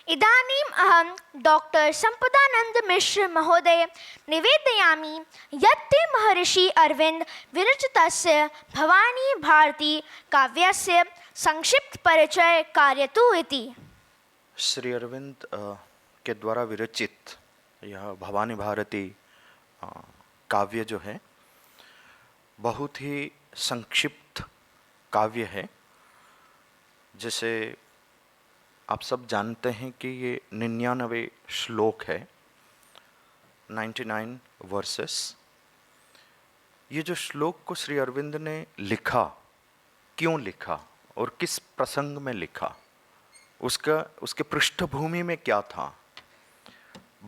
इदानीम् अहं डॉक्टर संपदानंद मिश्र महोदय निवेदयामि यत् ते महर्षि अरविन्द विरचितस्य भवानी भारती काव्यस्य संक्षिप्त परिचय कारयतु इति। श्री अरविंद के द्वारा विरचित यह भवानी भारती काव्य जो है बहुत ही संक्षिप्त काव्य है। जैसे आप सब जानते हैं कि ये 99 श्लोक है, 99 वर्सेस। ये जो श्लोक को श्री अरविंद ने लिखा, क्यों लिखा और किस प्रसंग में लिखा, उसके पृष्ठभूमि में क्या था,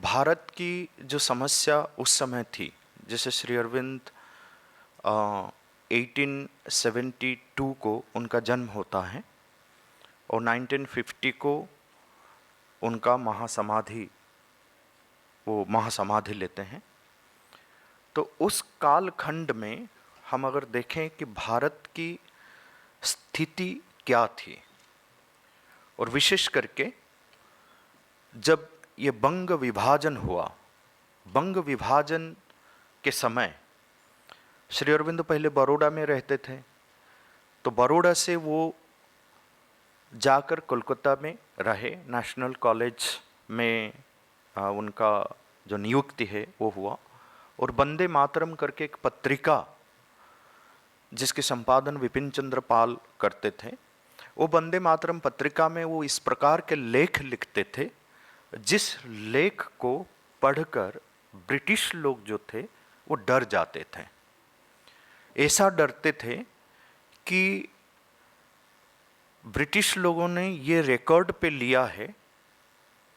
भारत की जो समस्या उस समय थी। जैसे श्री अरविंद 1872 को उनका जन्म होता है और 1950 को उनका महासमाधि लेते हैं। तो उस कालखंड में हम अगर देखें कि भारत की स्थिति क्या थी, और विशेष करके जब ये बंग विभाजन हुआ, बंग विभाजन के समय श्री अरविंद पहले बड़ौदा में रहते थे, तो बड़ौदा से वो जाकर कोलकाता में रहे, नेशनल कॉलेज में उनका जो नियुक्ति है वो हुआ। और वंदे मातरम करके एक पत्रिका जिसके संपादन विपिन चंद्र पाल करते थे, वो वंदे मातरम पत्रिका में वो इस प्रकार के लेख लिखते थे जिस लेख को पढ़कर ब्रिटिश लोग जो थे वो डर जाते थे। ऐसा डरते थे कि ब्रिटिश लोगों ने ये रिकॉर्ड पे लिया है,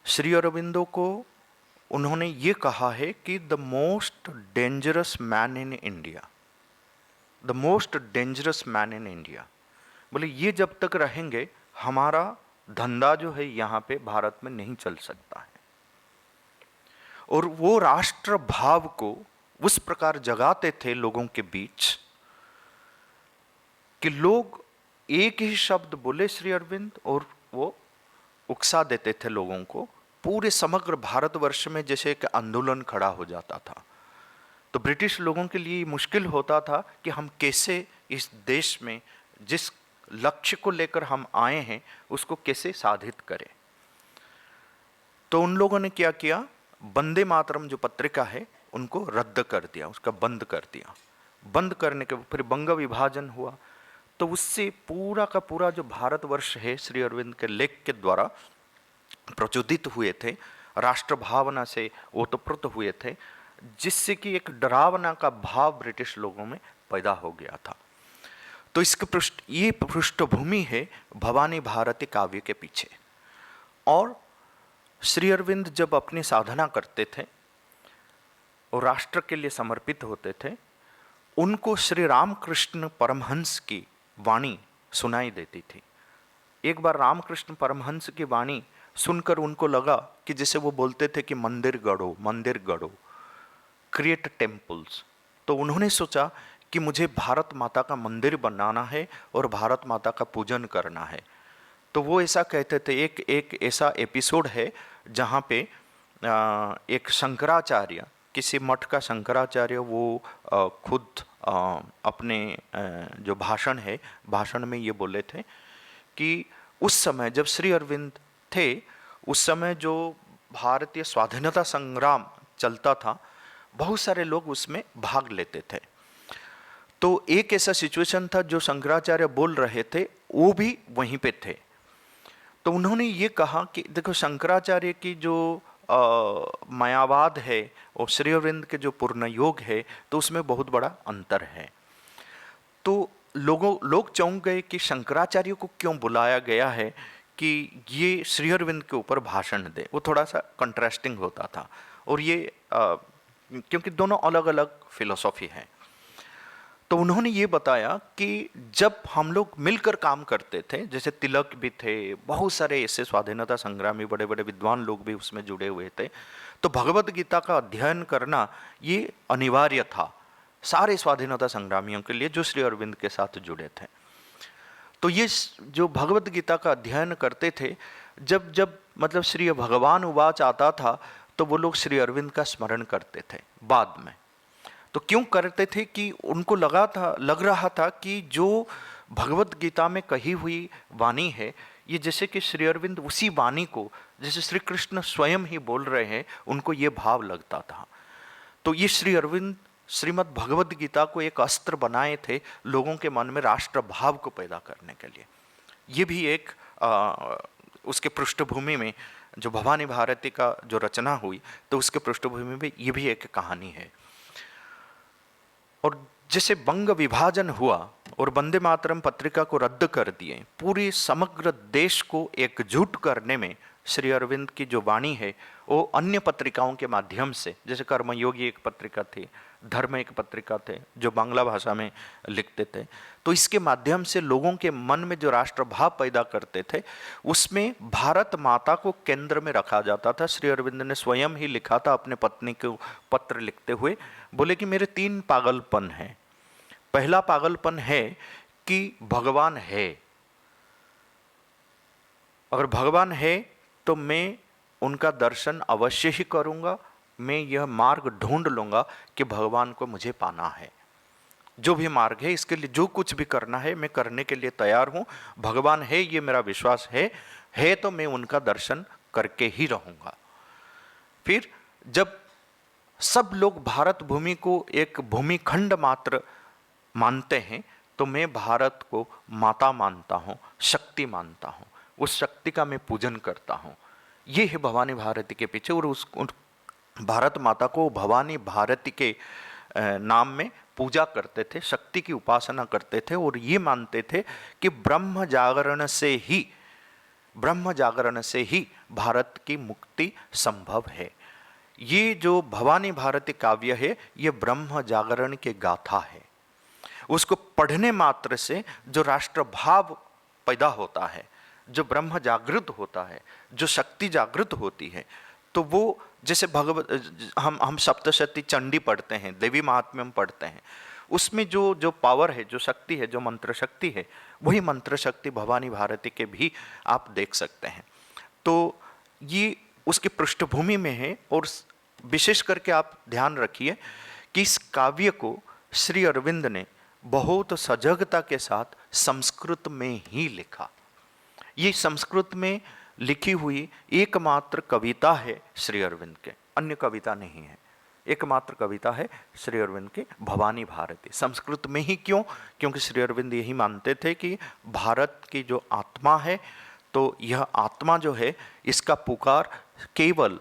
श्री अरविंदो को उन्होंने ये कहा है कि the most dangerous man in India, the most dangerous man in India. बोले ये जब तक रहेंगे हमारा धंधा जो है यहाँ पे भारत में नहीं चल सकता है। और वो राष्ट्र भाव को उस प्रकार जगाते थे लोगों के बीच कि लोग एक ही शब्द बोले श्री अरविंद और वो उकसा देते थे लोगों को। पूरे समग्र भारतवर्ष में जैसे एक आंदोलन खड़ा हो जाता था। तो ब्रिटिश लोगों के लिए मुश्किल होता था कि हम कैसे इस देश में जिस लक्ष्य को लेकर हम आए हैं उसको कैसे साधित करें। तो उन लोगों ने क्या किया, वंदे मातरम जो पत्रिका है उनको रद्द कर दिया, उसका बंद कर दिया। बंद करने के फिर बंग विभाजन हुआ, तो उससे पूरा का पूरा जो भारतवर्ष है श्री अरविंद के लेख के द्वारा प्रचोदित हुए थे, राष्ट्र भावना से ओतप्रोत हुए थे, जिससे कि एक डरावना का भाव ब्रिटिश लोगों में पैदा हो गया था। तो ये पृष्ठभूमि है भवानी भारती काव्य के पीछे। और श्री अरविंद जब अपनी साधना करते थे और राष्ट्र के लिए समर्पित होते थे, उनको श्री रामकृष्ण परमहंस की वाणी सुनाई देती थी। एक बार रामकृष्ण परमहंस की वाणी सुनकर उनको लगा कि जैसे वो बोलते थे कि मंदिर गढ़ो, क्रिएट टेम्पल्स। तो उन्होंने सोचा कि मुझे भारत माता का मंदिर बनाना है और भारत माता का पूजन करना है। तो वो ऐसा कहते थे। एक ऐसा एपिसोड है जहाँ पे एक शंकराचार्य, किसी मठ का शंकराचार्य, वो खुद अपने जो भाषण में ये बोले थे कि उस समय जब श्री अरविंद थे, उस समय जो भारतीय स्वाधीनता संग्राम चलता था, बहुत सारे लोग उसमें भाग लेते थे। तो एक ऐसा सिचुएशन था जो शंकराचार्य बोल रहे थे, वो भी वहीं पे थे। तो उन्होंने ये कहा कि देखो, शंकराचार्य की जो मायावाद है और श्री अरविंद के जो पूर्ण योग है, तो उसमें बहुत बड़ा अंतर है। तो लोग चौंक गए कि शंकराचार्य को क्यों बुलाया गया है कि ये श्री अरविंद के ऊपर भाषण दे। वो थोड़ा सा कंट्रास्टिंग होता था। और ये क्योंकि दोनों अलग अलग फिलोसॉफी है। तो उन्होंने ये बताया कि जब हम लोग मिलकर काम करते थे, जैसे तिलक भी थे, बहुत सारे ऐसे स्वाधीनता संग्रामी बड़े बड़े विद्वान लोग भी उसमें जुड़े हुए थे, तो भगवत गीता का अध्ययन करना ये अनिवार्य था सारे स्वाधीनता संग्रामियों के लिए जो श्री अरविंद के साथ जुड़े थे। तो ये जो भगवत गीता का अध्ययन करते थे, जब जब मतलब श्री भगवान उवाच आता था तो वो लोग श्री अरविंद का स्मरण करते थे बाद में। तो क्यों करते थे कि उनको लग रहा था कि जो भगवत गीता में कही हुई वाणी है, ये जैसे कि श्री अरविंद उसी वाणी को जैसे श्री कृष्ण स्वयं ही बोल रहे हैं, उनको ये भाव लगता था। तो ये श्री अरविंद श्रीमद् भगवद गीता को एक अस्त्र बनाए थे लोगों के मन में राष्ट्र भाव को पैदा करने के लिए। ये भी एक उसके पृष्ठभूमि में जो भवानी भारती का जो रचना हुई, तो उसके पृष्ठभूमि में ये भी एक कहानी है। और जैसे बंग विभाजन हुआ और वंदे मातरम पत्रिका को रद्द कर दिए, पूरी समग्र देश को एकजुट करने में श्री अरविंद की जो वाणी है वो अन्य पत्रिकाओं के माध्यम से, जैसे कर्मयोगी एक पत्रिका थी, धर्म एक पत्रिका थे जो बांग्ला भाषा में लिखते थे, तो इसके माध्यम से लोगों के मन में जो राष्ट्रभाव पैदा करते थे उसमें भारत माता को केंद्र में रखा जाता था। श्री अरविंद ने स्वयं ही लिखा था अपने पत्नी को पत्र लिखते हुए, बोले कि मेरे 3 पागलपन हैं। पहला पागलपन है कि भगवान है, अगर भगवान है तो मैं उनका दर्शन अवश्य ही करूंगा, मैं यह मार्ग ढूंढ लूंगा कि भगवान को मुझे पाना है। जो भी मार्ग है इसके लिए जो कुछ भी करना है मैं करने के लिए तैयार हूं। भगवान है ये मेरा विश्वास है तो मैं उनका दर्शन करके ही रहूंगा। फिर जब सब लोग भारत भूमि को एक भूमिखंड मात्र मानते हैं तो मैं भारत को माता मानता हूँ, शक्ति मानता हूँ, उस शक्ति का मैं पूजन करता हूँ। ये है भवानी भारती के पीछे। और उस भारत माता को भवानी भारती के नाम में पूजा करते थे, शक्ति की उपासना करते थे और ये मानते थे कि ब्रह्म जागरण से ही भारत की मुक्ति संभव है। ये जो भवानी भारती काव्य है ये ब्रह्म जागरण की गाथा है। उसको पढ़ने मात्र से जो राष्ट्र भाव पैदा होता है, जो ब्रह्म जागृत होता है, जो शक्ति जागृत होती है, तो वो जैसे हम सप्तशती चंडी पढ़ते हैं, देवी महात्म्यम पढ़ते हैं, उसमें जो पावर है, जो शक्ति है, जो मंत्र शक्ति है, वही मंत्र शक्ति भवानी भारती के भी आप देख सकते हैं। तो ये उसकी पृष्ठभूमि में है। और विशेष करके आप ध्यान रखिए कि इस काव्य को श्री अरविंद ने बहुत सजगता के साथ संस्कृत में ही लिखा। ये संस्कृत में लिखी हुई एकमात्र कविता है श्री अरविंद के, अन्य कविता नहीं है। एकमात्र कविता है श्री अरविंद की भवानी भारती। संस्कृत में ही क्यों? क्योंकि श्री अरविंद यही मानते थे कि भारत की जो आत्मा है, तो यह आत्मा जो है इसका पुकार केवल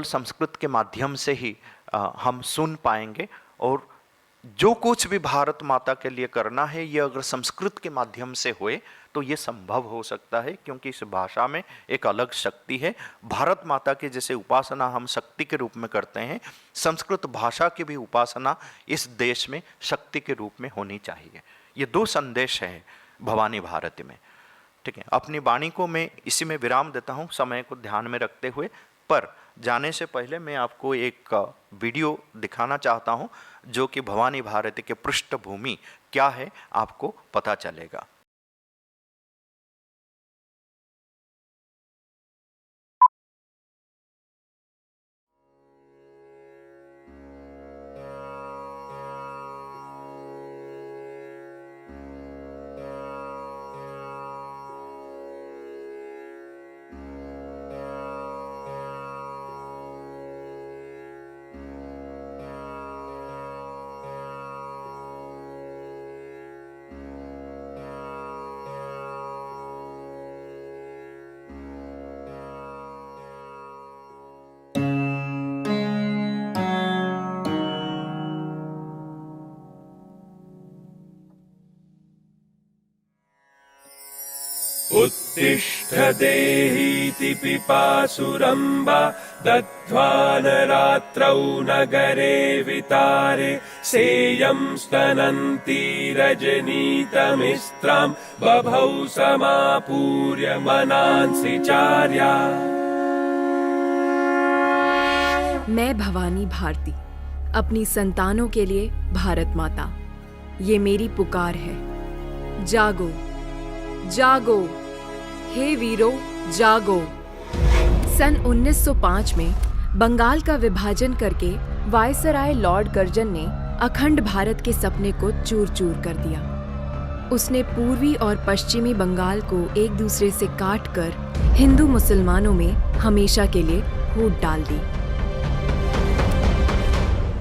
संस्कृत के माध्यम से ही हम सुन पाएंगे। और जो कुछ भी भारत माता के लिए करना है ये अगर संस्कृत के माध्यम से होए तो ये संभव हो सकता है, क्योंकि इस भाषा में एक अलग शक्ति है। भारत माता की जैसे उपासना हम शक्ति के रूप में करते हैं, संस्कृत भाषा की भी उपासना इस देश में शक्ति के रूप में होनी चाहिए। ये 2 संदेश हैं भवानी भारती में। ठीक है, अपनी वाणी को मैं इसी में विराम देता हूँ समय को ध्यान में रखते हुए। पर जाने से पहले मैं आपको एक वीडियो दिखाना चाहता हूँ जो कि भवानी भारती के पृष्ठभूमि क्या है आपको पता चलेगा। उत्तिष्ठ देहीति पिपासुरम्बा दध्वान रात्रौ नगरे वितारे सेयं स्तनन्ती रजनीतमिस्त्रां बभौ समापूर्य मनांसि चार्या। मैं भवानी भारती अपनी संतानों के लिए भारत माता, ये मेरी पुकार है। जागो जागो हे वीरों जागो। सन 1905 में बंगाल का विभाजन करके वायसराय लॉर्ड कर्जन ने अखंड भारत के सपने को चूर चूर कर दिया। उसने पूर्वी और पश्चिमी बंगाल को एक दूसरे से काट कर हिंदू मुसलमानों में हमेशा के लिए फूट डाल दी।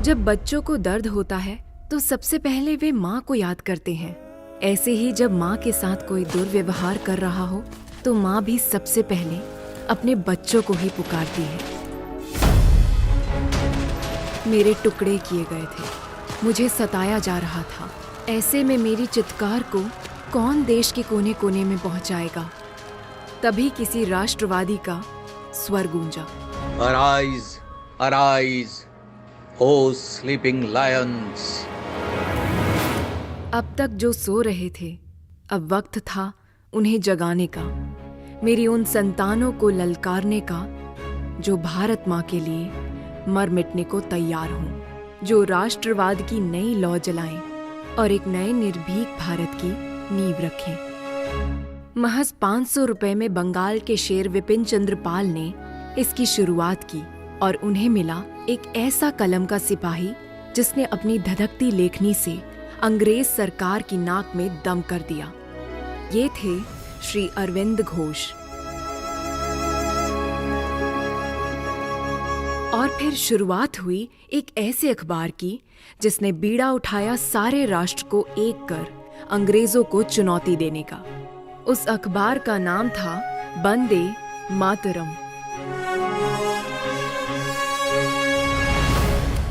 जब बच्चों को दर्द होता है तो सबसे पहले वे माँ को याद करते हैं। ऐसे ही जब माँ के साथ कोई दुर्व्यवहार कर रहा हो तो माँ भी सबसे पहले अपने बच्चों को ही पुकारती है। मेरे टुकड़े किए गए थे, मुझे सताया जा रहा था। ऐसे में मेरी चित्कार को कौन देश के कोने कोने में पहुंचाएगा? तभी किसी राष्ट्रवादी का स्वर गूंजा। Arise, arise, O sleeping lions. अब तक जो सो रहे थे, अब वक्त था उन्हें जगाने का, मेरी उन संतानों को ललकारने का जो भारत माँ के लिए मर मिटने को तैयार हों, जो राष्ट्रवाद की नई लौ जलाएं और एक नए निर्भीक भारत की नींव रखें। महज 500 रुपए में बंगाल के शेर विपिन चंद्र पाल ने इसकी शुरुआत की और उन्हें मिला एक ऐसा कलम का सिपाही जिसने अपनी धधकती लेखनी से अंग्रेज सरकार की नाक में दम कर दिया। ये थे श्री अरविंद घोष। और फिर शुरुआत हुई एक ऐसे अखबार की जिसने बीड़ा उठाया सारे राष्ट्र को एक कर अंग्रेजों को चुनौती देने का। उस अखबार का नाम था वंदे मातरम।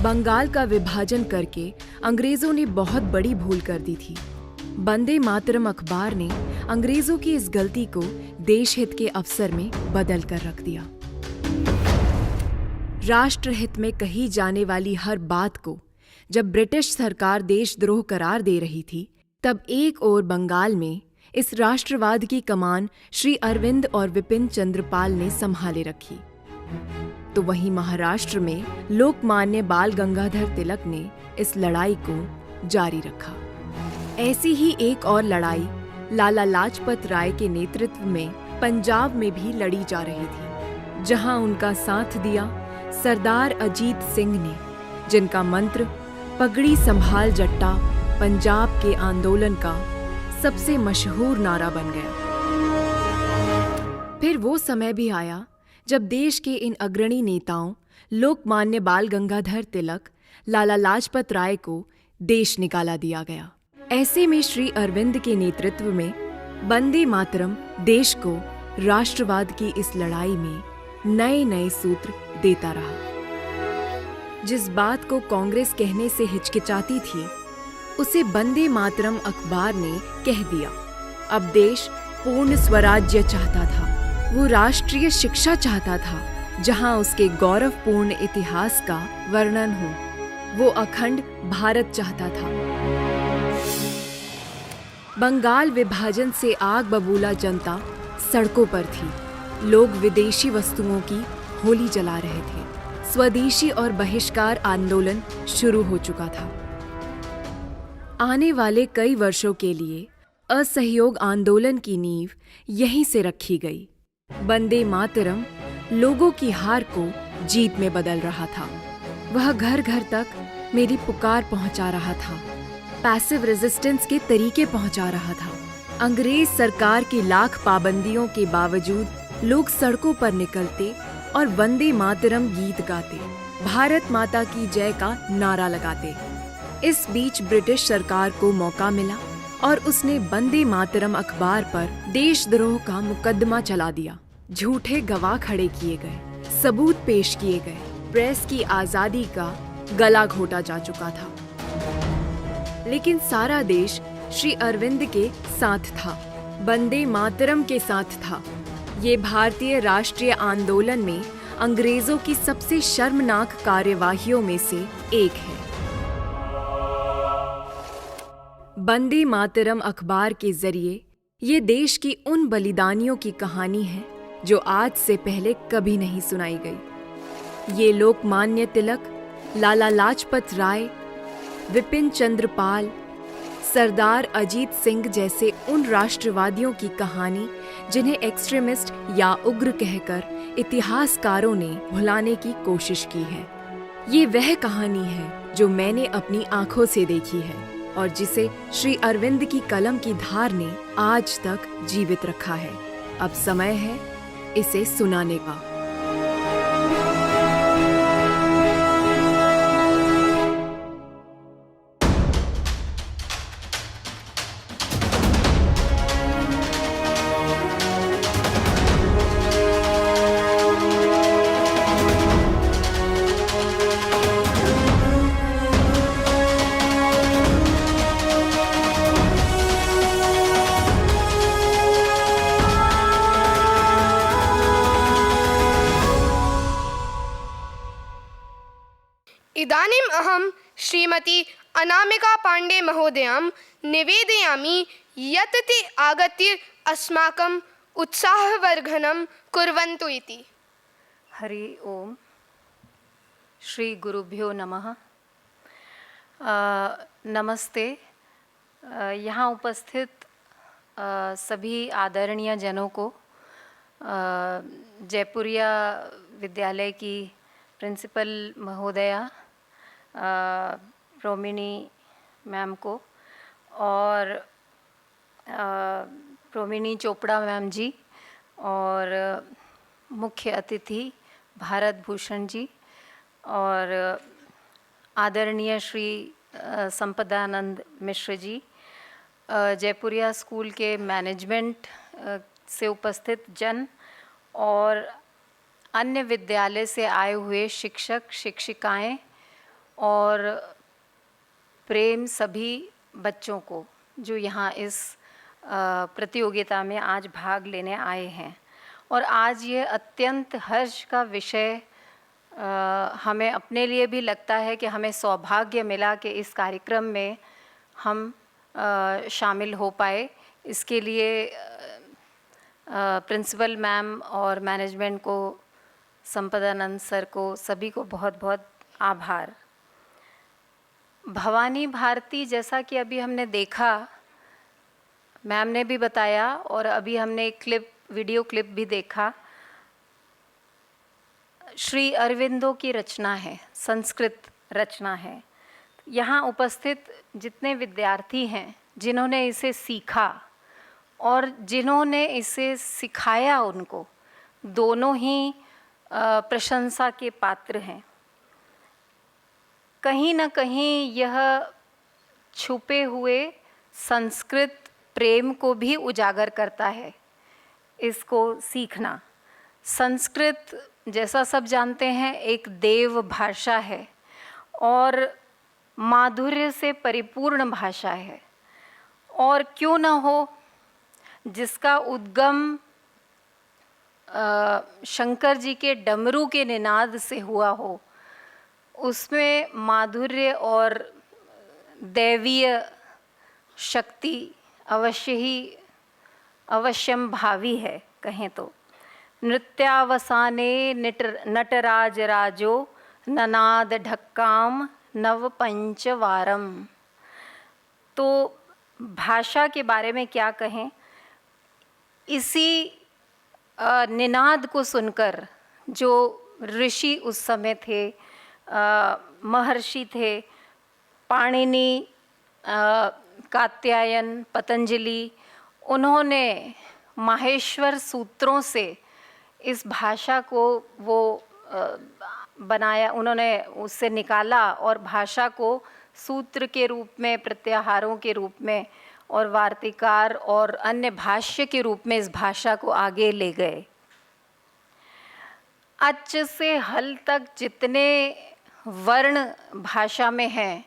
बंगाल का विभाजन करके अंग्रेजों ने बहुत बड़ी भूल कर दी थी। वंदे मातरम अखबार ने अंग्रेजों की इस गलती को देशहित के अवसर में बदल कर रख दिया। राष्ट्रहित में कही जाने वाली हर बात को जब ब्रिटिश सरकार देशद्रोह करार दे रही थी, तब एक ओर बंगाल में इस राष्ट्रवाद की कमान श्री अरविंद और विपिन चंद्र पाल ने संभाले रखी, तो वहीं महाराष्ट्र में लोकमान्य बाल गंगाधर तिलक ने इस लड़ाई को जारी रखा। ऐसी ही एक और लड़ाई लाला लाजपत राय के नेतृत्व में पंजाब में भी लड़ी जा रही थी, जहां उनका साथ दिया सरदार अजीत सिंह ने, जिनका मंत्र पगड़ी संभाल जट्टा पंजाब के आंदोलन का सबसे मशहूर नारा बन गया। फिर वो समय भी आया जब देश के इन अग्रणी नेताओं लोकमान्य बाल गंगाधर तिलक, लाला लाजपत राय को देश निकाला दिया गया। ऐसे में श्री अरविंद के नेतृत्व में वंदे मातरम देश को राष्ट्रवाद की इस लड़ाई में नए नए सूत्र देता रहा। जिस बात को कांग्रेस कहने से हिचकिचाती थी, उसे वंदे मातरम अखबार ने कह दिया। अब देश पूर्ण स्वराज्य चाहता था, वो राष्ट्रीय शिक्षा चाहता था जहां उसके गौरवपूर्ण इतिहास का वर्णन हो, वो अखंड भारत चाहता था। बंगाल विभाजन से आग बबूला जनता सड़कों पर थी। लोग विदेशी वस्तुओं की होली जला रहे थे। स्वदेशी और बहिष्कार आंदोलन शुरू हो चुका था। आने वाले कई वर्षों के लिए असहयोग आंदोलन की नींव यहीं से रखी गई। वंदे मातरम लोगों की हार को जीत में बदल रहा था। वह घर घर तक मेरी पुकार पहुंचा रहा था, पैसिव रेजिस्टेंस के तरीके पहुंचा रहा था। अंग्रेज सरकार की लाख पाबंदियों के बावजूद लोग सड़कों पर निकलते और वंदे मातरम गीत गाते, भारत माता की जय का नारा लगाते। इस बीच ब्रिटिश सरकार को मौका मिला और उसने वंदे मातरम अखबार पर देशद्रोह का मुकदमा चला दिया। झूठे गवाह खड़े किए गए, सबूत पेश किए गए, प्रेस की आजादी का गला घोटा जा चुका था। लेकिन सारा देश श्री अरविंद के साथ था, वंदे मातरम के साथ था। ये भारतीय राष्ट्रीय आंदोलन में अंग्रेजों की सबसे शर्मनाक कार्यवाहियों में से एक है। वंदे मातरम अखबार के जरिए ये देश की उन बलिदानियों की कहानी है जो आज से पहले कभी नहीं सुनाई गई। ये लोकमान्य तिलक, लाला लाजपत राय, विपिन चंद्र पाल, सरदार अजीत सिंह जैसे उन राष्ट्रवादियों की कहानी जिन्हें एक्सट्रीमिस्ट या उग्र कहकर इतिहासकारों ने भुलाने की कोशिश की है। ये वह कहानी है जो मैंने अपनी आंखों से देखी है और जिसे श्री अरविंद की कलम की धार ने आज तक जीवित रखा है। अब समय है इसे सुनाने का। इदानीम् अहं श्रीमती अनामिका पाण्डे महोदयां निवेदयामि यत् ते आगत्य अस्माकम् उत्साहवर्धनं कुर्वन्तु इति। हरि ओम। श्री गुरुभ्यो नमः। नमस्ते। यहाँ उपस्थित सभी आदरणीय जनों को, जयपुरिया विद्यालय की प्रिंसिपल महोदया रोमिनी मैम को और रोमिनी चोपड़ा मैम जी और मुख्य अतिथि भारत भूषण जी और आदरणीय श्री संपदानंद मिश्र जी, जयपुरिया स्कूल के मैनेजमेंट से उपस्थित जन और अन्य विद्यालय से आए हुए शिक्षक शिक्षिकाएं और प्रेम सभी बच्चों को जो यहाँ इस प्रतियोगिता में आज भाग लेने आए हैं। और आज ये अत्यंत हर्ष का विषय हमें अपने लिए भी लगता है कि हमें सौभाग्य मिला कि इस कार्यक्रम में हम शामिल हो पाए। इसके लिए प्रिंसिपल मैम और मैनेजमेंट को, संपदानंद सर को, सभी को बहुत बहुत आभार। भवानी भारती, जैसा कि अभी हमने देखा, मैम ने भी बताया और अभी हमने एक वीडियो क्लिप भी देखा, श्री अरविंदो की रचना है, संस्कृत रचना है। यहाँ उपस्थित जितने विद्यार्थी हैं जिन्होंने इसे सीखा और जिन्होंने इसे सिखाया, उनको दोनों ही प्रशंसा के पात्र हैं। कहीं न कहीं यह छुपे हुए संस्कृत प्रेम को भी उजागर करता है, इसको सीखना। संस्कृत, जैसा सब जानते हैं, एक देव भाषा है और माधुर्य से परिपूर्ण भाषा है। और क्यों न हो, जिसका उद्गम शंकर जी के डमरू के निनाद से हुआ हो, उसमें माधुर्य और दैवीय शक्ति अवश्यम भावी है, कहें तो। नृत्यावसाने नटराज राजो ननाद ढक्काम नव पंचवारम। तो भाषा के बारे में क्या कहें, इसी निनाद को सुनकर जो ऋषि उस समय थे, महर्षि थे, पाणिनि, कात्यायन, पतंजलि, उन्होंने माहेश्वर सूत्रों से इस भाषा को वो बनाया, उन्होंने उससे निकाला और भाषा को सूत्र के रूप में, प्रत्याहारों के रूप में और वार्तिकार और अन्य भाष्य के रूप में इस भाषा को आगे ले गए। अच से हल तक जितने वर्ण भाषा में हैं,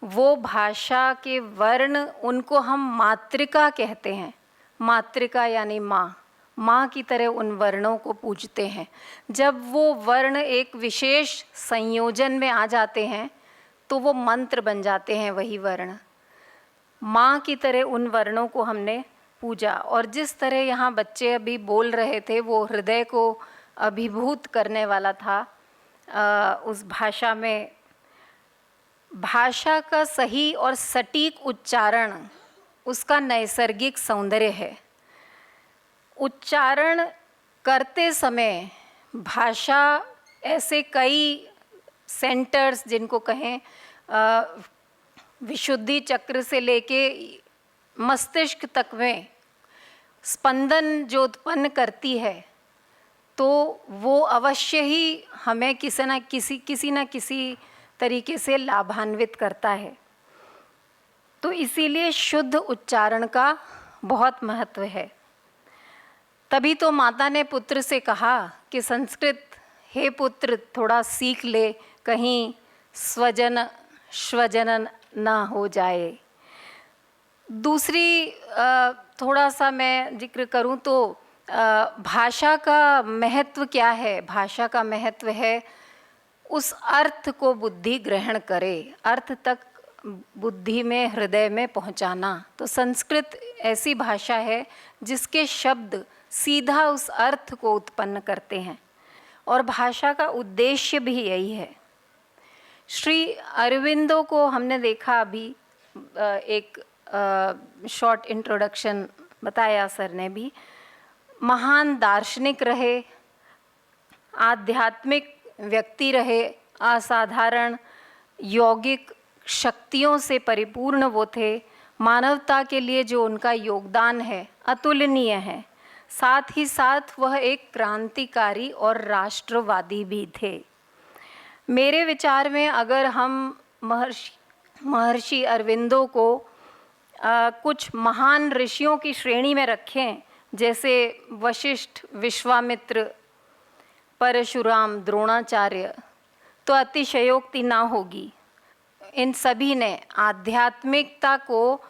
वो भाषा के वर्ण, उनको हम मातृका कहते हैं। मातृका यानी माँ, माँ की तरह उन वर्णों को पूजते हैं। जब वो वर्ण एक विशेष संयोजन में आ जाते हैं तो वो मंत्र बन जाते हैं, वही वर्ण। माँ की तरह उन वर्णों को हमने पूजा। और जिस तरह यहाँ बच्चे अभी बोल रहे थे, वो हृदय को अभिभूत करने वाला था। उस भाषा में भाषा का सही और सटीक उच्चारण उसका नैसर्गिक सौंदर्य है। उच्चारण करते समय भाषा ऐसे कई सेंटर्स जिनको कहें विशुद्धि चक्र से लेके मस्तिष्क तक में स्पंदन जो उत्पन्न करती है, तो वो अवश्य ही हमें किसी न किसी तरीके से लाभान्वित करता है। तो इसीलिए शुद्ध उच्चारण का बहुत महत्व है। तभी तो माता ने पुत्र से कहा कि संस्कृत हे पुत्र थोड़ा सीख ले, कहीं स्वजन ना हो जाए। दूसरी थोड़ा सा मैं जिक्र करूं तो भाषा का महत्व क्या है। भाषा का महत्व है उस अर्थ को बुद्धि ग्रहण करे, अर्थ तक बुद्धि में हृदय में पहुंचाना। तो संस्कृत ऐसी भाषा है जिसके शब्द सीधा उस अर्थ को उत्पन्न करते हैं, और भाषा का उद्देश्य भी यही है। श्री अरविंदो को हमने देखा अभी, एक शॉर्ट इंट्रोडक्शन बताया सर ने भी। महान दार्शनिक रहे, आध्यात्मिक व्यक्ति रहे, असाधारण यौगिक शक्तियों से परिपूर्ण वो थे। मानवता के लिए जो उनका योगदान है अतुलनीय है। साथ ही साथ वह एक क्रांतिकारी और राष्ट्रवादी भी थे। मेरे विचार में अगर हम महर्षि अरविंदो को कुछ महान ऋषियों की श्रेणी में रखें, जैसे वशिष्ठ, विश्वामित्र, परशुराम, द्रोणाचार्य, तो अतिशयोक्ति ना होगी। इन सभी ने आध्यात्मिकता को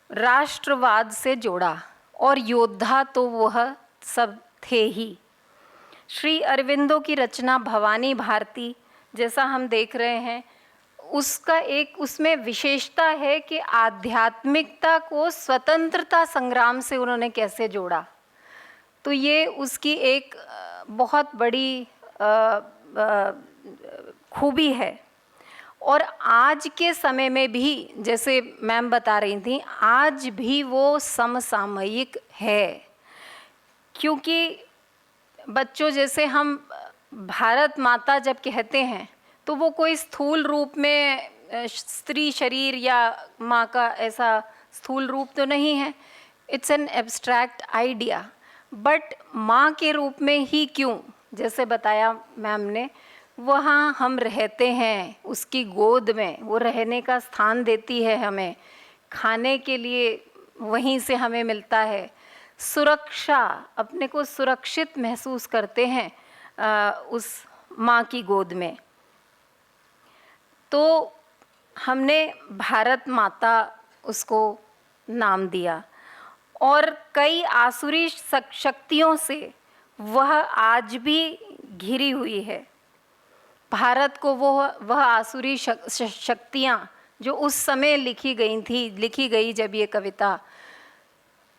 राष्ट्रवाद से जोड़ा, और योद्धा तो वह सब थे ही। श्री अरविंदो की रचना भवानी भारती जैसा हम देख रहे हैं, उसका एक उसमें विशेषता है कि आध्यात्मिकता को स्वतंत्रता संग्राम से उन्होंने कैसे जोड़ा। तो ये उसकी एक बहुत बड़ी खूबी है। और आज के समय में भी, जैसे मैम बता रही थी, आज भी वो समसामयिक है। क्योंकि बच्चों, जैसे हम भारत माता जब कहते हैं तो वो कोई स्थूल रूप में स्त्री शरीर या माँ का ऐसा स्थूल रूप तो नहीं है। It's an abstract idea. But माँ के रूप में ही क्यों, जैसे बताया मैम ने, वहाँ हम रहते हैं, उसकी गोद में वो रहने का स्थान देती है हमें, खाने के लिए वहीं से हमें मिलता है, सुरक्षा, अपने को सुरक्षित महसूस करते हैं उस माँ की गोद में। तो हमने भारत माता उसको नाम दिया, और कई आसुरी शक्तियों से वह आज भी घिरी हुई है। भारत को वह आसुरी शक्तियाँ जो उस समय लिखी गई जब ये कविता,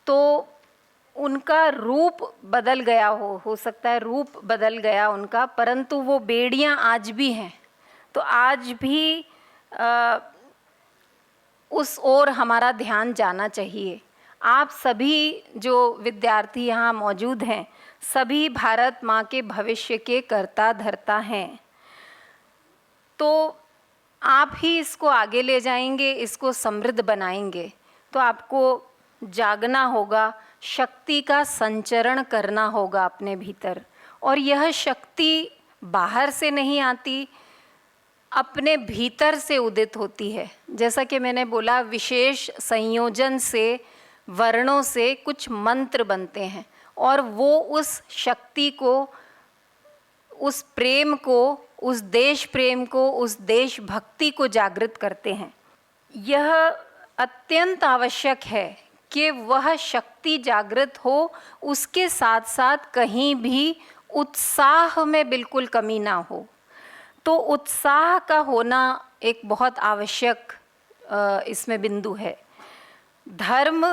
तो उनका रूप बदल गया हो सकता है रूप बदल गया उनका, परंतु वो बेड़ियाँ आज भी हैं। तो आज भी उस ओर हमारा ध्यान जाना चाहिए। आप सभी जो विद्यार्थी यहाँ मौजूद हैं, सभी भारत माँ के भविष्य के कर्ता धर्ता हैं। तो आप ही इसको आगे ले जाएंगे, इसको समृद्ध बनाएंगे। तो आपको जागना होगा, शक्ति का संचरण करना होगा अपने भीतर। और यह शक्ति बाहर से नहीं आती, अपने भीतर से उदित होती है। जैसा कि मैंने बोला, विशेष संयोजन से, वर्णों से कुछ मंत्र बनते हैं, और वो उस शक्ति को, उस प्रेम को, उस देश प्रेम को, उस देशभक्ति को जागृत करते हैं। यह अत्यंत आवश्यक है कि वह शक्ति जागृत हो, उसके साथ साथ कहीं भी उत्साह में बिल्कुल कमी ना हो। तो उत्साह का होना एक बहुत आवश्यक इसमें बिंदु है। धर्म,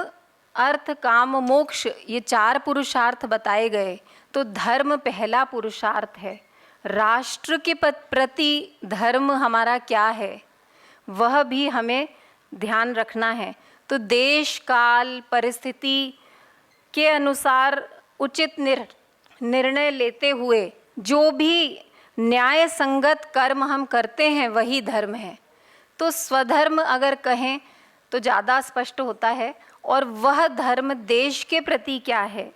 अर्थ, काम, मोक्ष, ये 4 पुरुषार्थ बताए गए। तो धर्म पहला पुरुषार्थ है। राष्ट्र के प्रति धर्म हमारा क्या है, वह भी हमें ध्यान रखना है। तो देश काल परिस्थिति के अनुसार उचित निर्णय लेते हुए जो भी न्याय संगत कर्म हम करते हैं वही धर्म है। तो स्वधर्म अगर कहें तो ज़्यादा स्पष्ट होता है, और वह धर्म देश के प्रति क्या है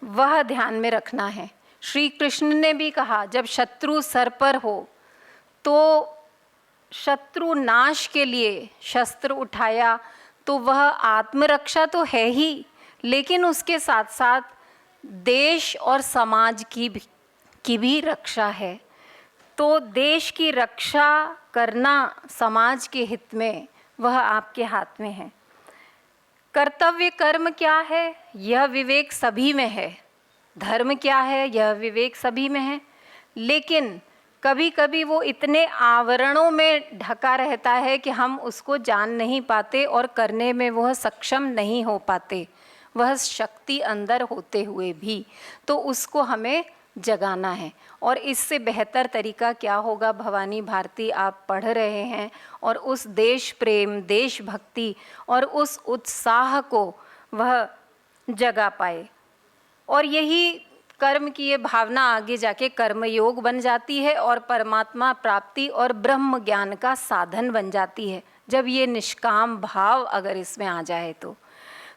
वह ध्यान में रखना है। श्री कृष्ण ने भी कहा जब शत्रु सर पर हो तो शत्रु नाश के लिए शस्त्र उठाया, तो वह आत्मरक्षा तो है ही, लेकिन उसके साथ साथ देश और समाज की भी रक्षा है। तो देश की रक्षा करना समाज के हित में वह आपके हाथ में है। कर्तव्य कर्म क्या है यह विवेक सभी में है, धर्म क्या है यह विवेक सभी में है, लेकिन कभी कभी वो इतने आवरणों में ढका रहता है कि हम उसको जान नहीं पाते और करने में वह सक्षम नहीं हो पाते, वह शक्ति अंदर होते हुए भी। तो उसको हमें जगाना है, और इससे बेहतर तरीका क्या होगा। भवानी भारती आप पढ़ रहे हैं और उस देश प्रेम, देशभक्ति और उस उत्साह को वह जगा पाए, और यही कर्म की ये भावना आगे जाके कर्मयोग बन जाती है और परमात्मा प्राप्ति और ब्रह्म ज्ञान का साधन बन जाती है, जब ये निष्काम भाव अगर इसमें आ जाए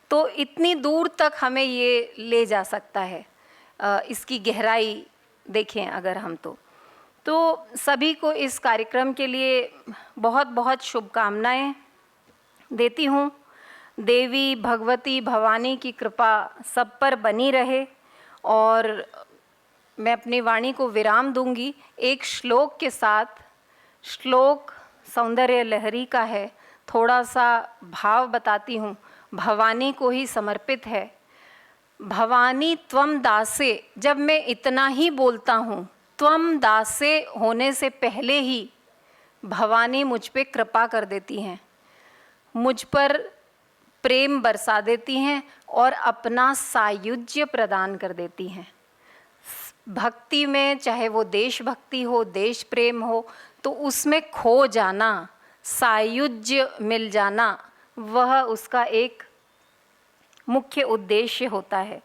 तो इतनी दूर तक हमें ये ले जा सकता है। इसकी गहराई देखें अगर हम तो सभी को इस कार्यक्रम के लिए बहुत बहुत शुभकामनाएं देती हूँ। देवी भगवती भवानी की कृपा सब पर बनी रहे, और मैं अपनी वाणी को विराम दूंगी एक श्लोक के साथ। श्लोक सौंदर्य लहरी का है, थोड़ा सा भाव बताती हूँ, भवानी को ही समर्पित है। भवानी त्वम दासे, जब मैं इतना ही बोलता हूँ, त्वम दासे होने से पहले ही भवानी मुझ पे कृपा कर देती हैं, मुझ पर प्रेम बरसा देती हैं और अपना सायुज्य प्रदान कर देती हैं। भक्ति में चाहे वो देशभक्ति हो, देश प्रेम हो, तो उसमें खो जाना, सायुज्य मिल जाना, वह उसका एक मुख्य उद्देश्य होता है।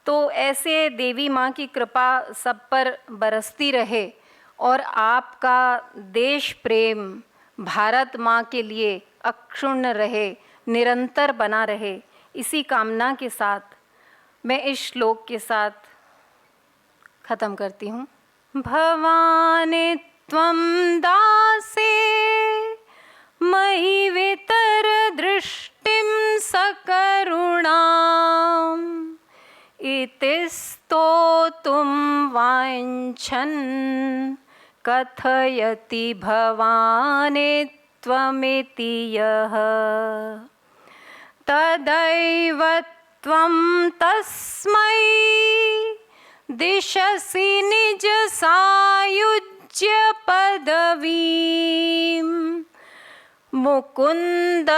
तो ऐसे देवी माँ की कृपा सब पर बरसती रहे, और आपका देश प्रेम भारत माँ के लिए अक्षुण्ण रहे, निरंतर बना रहे, इसी कामना के साथ मैं इस श्लोक के साथ ख़त्म करती हूँ। भवानी त्वं दासे मयि वितर दृष्टिं सकरुणाम् इति स्तोतुं वाञ्छन् कथयति भवानी त्वमिति यः तदैव त्वं तस्मै दिशसि निज सायुज्य पदवीं मुकुन्द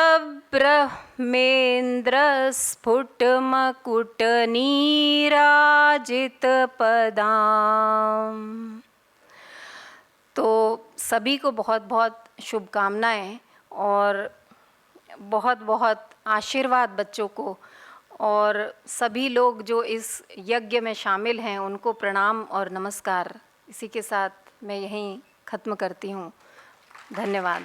ब्रह्मेन्द्र स्फुट मकुट नीराजित पदाम। तो सभी को बहुत बहुत शुभकामनाएं और बहुत बहुत आशीर्वाद बच्चों को, और सभी लोग जो इस यज्ञ में शामिल हैं उनको प्रणाम और नमस्कार। इसी के साथ मैं यहीं ख़त्म करती हूँ। धन्यवाद।